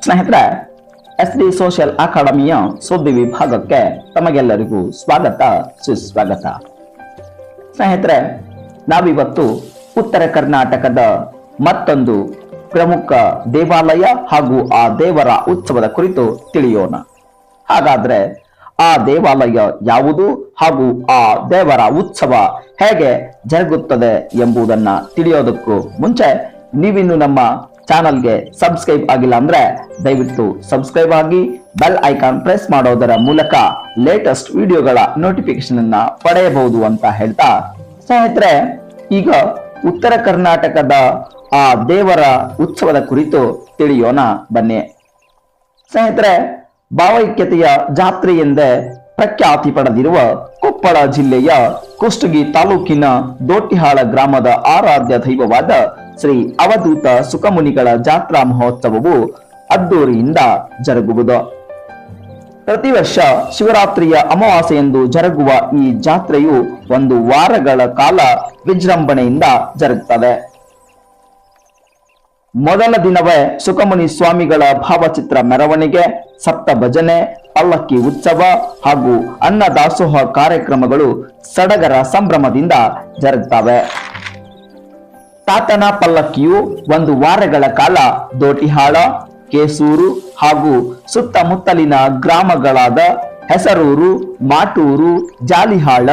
ಸ್ನೇಹಿತರೆ, SD social ಅಕಾಡೆಮಿಯ ಸುದ್ದಿ ವಿಭಾಗಕ್ಕೆ ತಮಗೆಲ್ಲರಿಗೂ ಸ್ವಾಗತ ಸುಸ್ವಾಗತ. ಸ್ನೇಹಿತರೆ, ನಾವಿವತ್ತು ಉತ್ತರ ಕರ್ನಾಟಕದ ಮತ್ತೊಂದು ಪ್ರಮುಖ ದೇವಾಲಯ ಹಾಗೂ ಆ ದೇವರ ಉತ್ಸವದ ಕುರಿತು ತಿಳಿಯೋಣ. ಹಾಗಾದ್ರೆ ಆ ದೇವಾಲಯ ಯಾವುದು ಹಾಗೂ ಆ ದೇವರ ಉತ್ಸವ ಹೇಗೆ ಜರುಗುತ್ತದೆ ಎಂಬುದನ್ನ ತಿಳಿಯೋದಕ್ಕೂ ಮುಂಚೆ ನೀವಿನ್ನು ನಮ್ಮ ಚಾನಲ್ಗೆ ಸಬ್ಸ್ಕ್ರೈಬ್ ಆಗಿಲ್ಲ ಅಂದ್ರೆ ದಯವಿಟ್ಟು ಸಬ್ಸ್ಕ್ರೈಬ್ ಆಗಿ ಬೆಲ್ ಐಕಾನ್ ಪ್ರೆಸ್ ಮಾಡೋದರ ಮೂಲಕ ಲೇಟೆಸ್ಟ್ ವಿಡಿಯೋಗಳ ನೋಟಿಫಿಕೇಶನ್ ಅನ್ನ ಪಡೆಯಬಹುದು ಅಂತ ಹೇಳ್ತಾ, ಸ್ನೇಹಿತರೆ, ಈಗ ಉತ್ತರ ಕರ್ನಾಟಕದ ಆ ದೇವರ ಉತ್ಸವದ ಕುರಿತು ತಿಳಿಯೋಣ ಬನ್ನಿ. ಸ್ನೇಹಿತರೆ, ಭಾವೈಕ್ಯತೆಯ ಜಾತ್ರೆ ಎಂದೇ ಪ್ರಖ್ಯಾತಿ ಪಡೆದಿರುವ ಕೊಪ್ಪಳ ಜಿಲ್ಲೆಯ ಕುಷ್ಟಗಿ ತಾಲೂಕಿನ ದೋಟಿಹಾಳ ಗ್ರಾಮದ ಆರಾಧ್ಯ ದೈವವಾದ ಶ್ರೀ ಅವಧೂತ ಸುಖಮುನಿಗಳ ಜಾತ್ರಾ ಮಹೋತ್ಸವವು ಅದ್ದೂರಿಯಿಂದ ಜರುಗುವುದು. ಪ್ರತಿ ವರ್ಷ ಶಿವರಾತ್ರಿಯ ಅಮಾವಾಸ್ಯೆಯಂದು ಜರುಗುವ ಈ ಜಾತ್ರೆಯು 1 ವಾರಗಳ ಕಾಲ ವಿಜೃಂಭಣೆಯಿಂದ ಜರುಗುತ್ತದೆ. ಮೊದಲ ದಿನವೇ ಸುಖಮುನಿ ಸ್ವಾಮಿಗಳ ಭಾವಚಿತ್ರ ಮೆರವಣಿಗೆ, ಸಪ್ತ ಭಜನೆ, ಪಲ್ಲಕ್ಕಿ ಉತ್ಸವ ಹಾಗೂ ಅನ್ನದಾಸೋಹ ಕಾರ್ಯಕ್ರಮಗಳು ಸಡಗರ ಸಂಭ್ರಮದಿಂದ ಜರುಗುತ್ತವೆ. ತಾತನ ಪಲ್ಲಕ್ಕಿಯು 1 ವಾರಗಳ ಕಾಲ ದೋಟಿಹಾಳ, ಕೇಸೂರು ಹಾಗೂ ಸುತ್ತಮುತ್ತಲಿನ ಗ್ರಾಮಗಳಾದ ಹೆಸರೂರು, ಮಾಟೂರು, ಜಾಲಿಹಾಳ,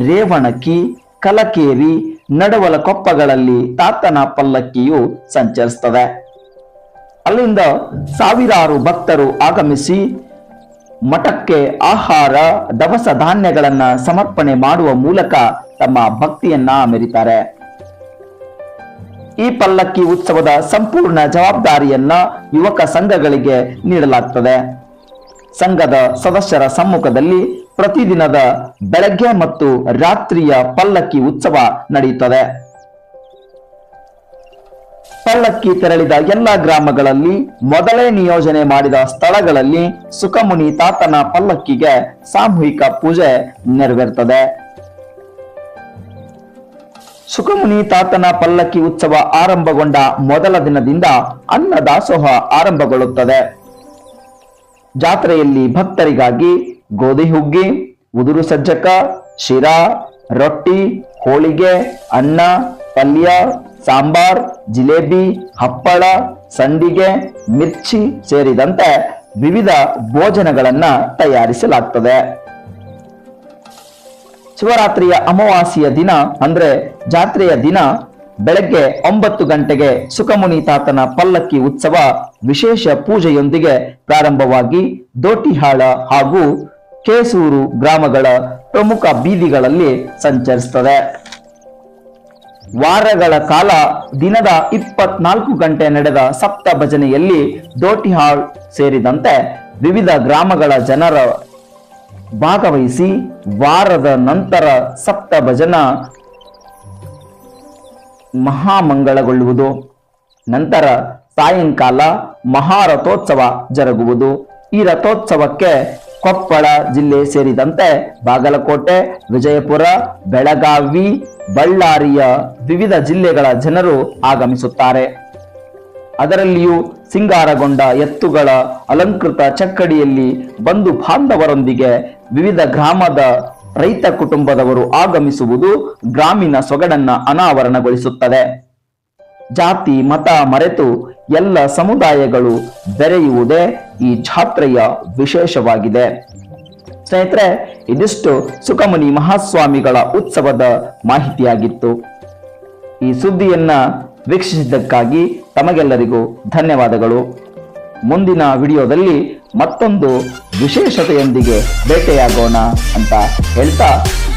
ರೇವಣಕಿ, ಕಲಕೇರಿ, ನಡವಲಕೊಪ್ಪಗಳಲ್ಲಿ ತಾತನ ಪಲ್ಲಕ್ಕಿಯು ಸಂಚರಿಸುತ್ತದೆ. ಅಲ್ಲಿಂದ ಸಾವಿರಾರು ಭಕ್ತರು ಆಗಮಿಸಿ ಮಠಕ್ಕೆ ಆಹಾರ, ದವಸ ಧಾನ್ಯಗಳನ್ನ ಸಮರ್ಪಣೆ ಮಾಡುವ ಮೂಲಕ ತಮ್ಮ ಭಕ್ತಿಯನ್ನ ಮೆರಿತಾರೆ. ಈ ಪಲ್ಲಕ್ಕಿ ಉತ್ಸವದ ಸಂಪೂರ್ಣ ಜವಾಬ್ದಾರಿಯನ್ನ ಯುವಕ ಸಂಘಗಳಿಗೆ ನೀಡಲಾಗ್ತದೆ. ಸಂಘದ ಸದಸ್ಯರ ಸಮ್ಮುಖದಲ್ಲಿ ಪ್ರತಿದಿನದ ಬೆಳಗ್ಗೆ ಮತ್ತು ರಾತ್ರಿಯ ಪಲ್ಲಕ್ಕಿ ಉತ್ಸವ ನಡೆಯುತ್ತದೆ. ಪಲ್ಲಕ್ಕಿ ತೆರಳಿದ ಎಲ್ಲ ಗ್ರಾಮಗಳಲ್ಲಿ ಮೊದಲೇ ನಿಯೋಜನೆ ಮಾಡಿದ ಸ್ಥಳಗಳಲ್ಲಿ ಸುಖಮುನಿ ತಾತನ ಪಲ್ಲಕ್ಕಿಗೆ ಸಾಮೂಹಿಕ ಪೂಜೆ ನೆರವೇರುತ್ತದೆ. ಸುಖಮುನಿ ತಾತನ ಪಲ್ಲಕ್ಕಿ ಉತ್ಸವ ಆರಂಭಗೊಂಡ ಮೊದಲ ದಿನದಿಂದ ಅನ್ನದಾಸೋಹ ಆರಂಭಗೊಳ್ಳುತ್ತದೆ. ಜಾತ್ರೆಯಲ್ಲಿ ಭಕ್ತರಿಗಾಗಿ ಗೋಧಿ ಹುಗ್ಗಿ, ಉದುರು ಸಜ್ಜಕ, ಶಿರಾ, ರೊಟ್ಟಿ, ಹೋಳಿಗೆ, ಅನ್ನ, ಪಲ್ಯ, ಸಾಂಬಾರ್, ಜಿಲೇಬಿ, ಹಪ್ಪಳ, ಸಂಡಿಗೆ, ಮಿರ್ಚಿ ಸೇರಿದಂತೆ ವಿವಿಧ ಭೋಜನಗಳನ್ನ ತಯಾರಿಸಲಾಗ್ತದೆ. ಶಿವರಾತ್ರಿಯ ಅಮಾವಾಸ್ಯೆಯ ದಿನ ಅಂದ್ರೆ ಜಾತ್ರೆಯ ದಿನ ಬೆಳಗ್ಗೆ 9 ಗಂಟೆಗೆ ಸುಖಮುನಿ ತಾತನ ಪಲ್ಲಕ್ಕಿ ಉತ್ಸವ ವಿಶೇಷ ಪೂಜೆಯೊಂದಿಗೆ ಪ್ರಾರಂಭವಾಗಿ ದೋಟಿಹಾಳ ಹಾಗೂ ಕೇಸೂರು ಗ್ರಾಮಗಳ ಪ್ರಮುಖ ಬೀದಿಗಳಲ್ಲಿ ಸಂಚರಿಸುತ್ತದೆ. ವಾರಗಳ ಕಾಲ ದಿನದ 24 ಗಂಟೆ ನಡೆದ ಸಪ್ತ ಭಜನೆಯಲ್ಲಿ ದೋಟಿಹಾಳ್ ಸೇರಿದಂತೆ ವಿವಿಧ ಗ್ರಾಮಗಳ ಜನರ ಭಾಗವಹಿಸಿ ವಾರದ ನಂತರ ಸಪ್ತ ಭಜನ ಮಹಾಮಂಗಳಗೊಳ್ಳುವುದು. ನಂತರ ಸಾಯಂಕಾಲ ಮಹಾರಥೋತ್ಸವ ಜರುಗುವುದು. ಈ ರಥೋತ್ಸವಕ್ಕೆ ಕೊಪ್ಪಳ ಜಿಲ್ಲೆ ಸೇರಿದಂತೆ ಬಾಗಲಕೋಟೆ, ವಿಜಯಪುರ, ಬೆಳಗಾವಿ, ಬಳ್ಳಾರಿಯ ವಿವಿಧ ಜಿಲ್ಲೆಗಳ ಜನರು ಆಗಮಿಸುತ್ತಾರೆ. ಅದರಲ್ಲಿಯೂ ಸಿಂಗಾರಗೊಂಡ ಎತ್ತುಗಳ ಅಲಂಕೃತ ಚಕ್ಕಡಿಯಲ್ಲಿ ಬಂಧು ಬಾಂಧವರೊಂದಿಗೆ ವಿವಿಧ ಗ್ರಾಮದ ರೈತ ಕುಟುಂಬದವರು ಆಗಮಿಸುವುದು ಗ್ರಾಮೀಣ ಸೊಗಡನ್ನ ಅನಾವರಣಗೊಳಿಸುತ್ತದೆ. ಜಾತಿ ಮತ ಮರೆತು ಎಲ್ಲ ಸಮುದಾಯಗಳು ಬೆರೆಯುವುದೇ ಈ ಜಾತ್ರೆಯ ವಿಶೇಷವಾಗಿದೆ. ಸ್ನೇಹಿತರೆ, ಇದಿಷ್ಟು ಸುಖಮುನಿ ಮಹಾಸ್ವಾಮಿಗಳ ಉತ್ಸವದ ಮಾಹಿತಿಯಾಗಿತ್ತು. ಈ ಸುದ್ದಿಯನ್ನ ವೀಕ್ಷಿಸಿದ್ದಕ್ಕಾಗಿ ತಮಗೆಲ್ಲರಿಗೂ ಧನ್ಯವಾದಗಳು. ಮುಂದಿನ ವಿಡಿಯೋದಲ್ಲಿ ಮತ್ತೊಂದು ವಿಶೇಷತೆಯೊಂದಿಗೆ ಭೇಟಿಯಾಗೋಣ ಅಂತ ಹೇಳ್ತಾ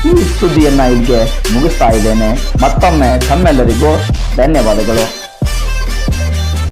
ಈ ಸುದ್ದಿಯನ್ನ ಇಲ್ಲಿಗೆ ಮುಗಿಸ್ತಾ ಇದ್ದೇನೆ. ಮತ್ತೊಮ್ಮೆ ತಮ್ಮೆಲ್ಲರಿಗೂ ಧನ್ಯವಾದಗಳು.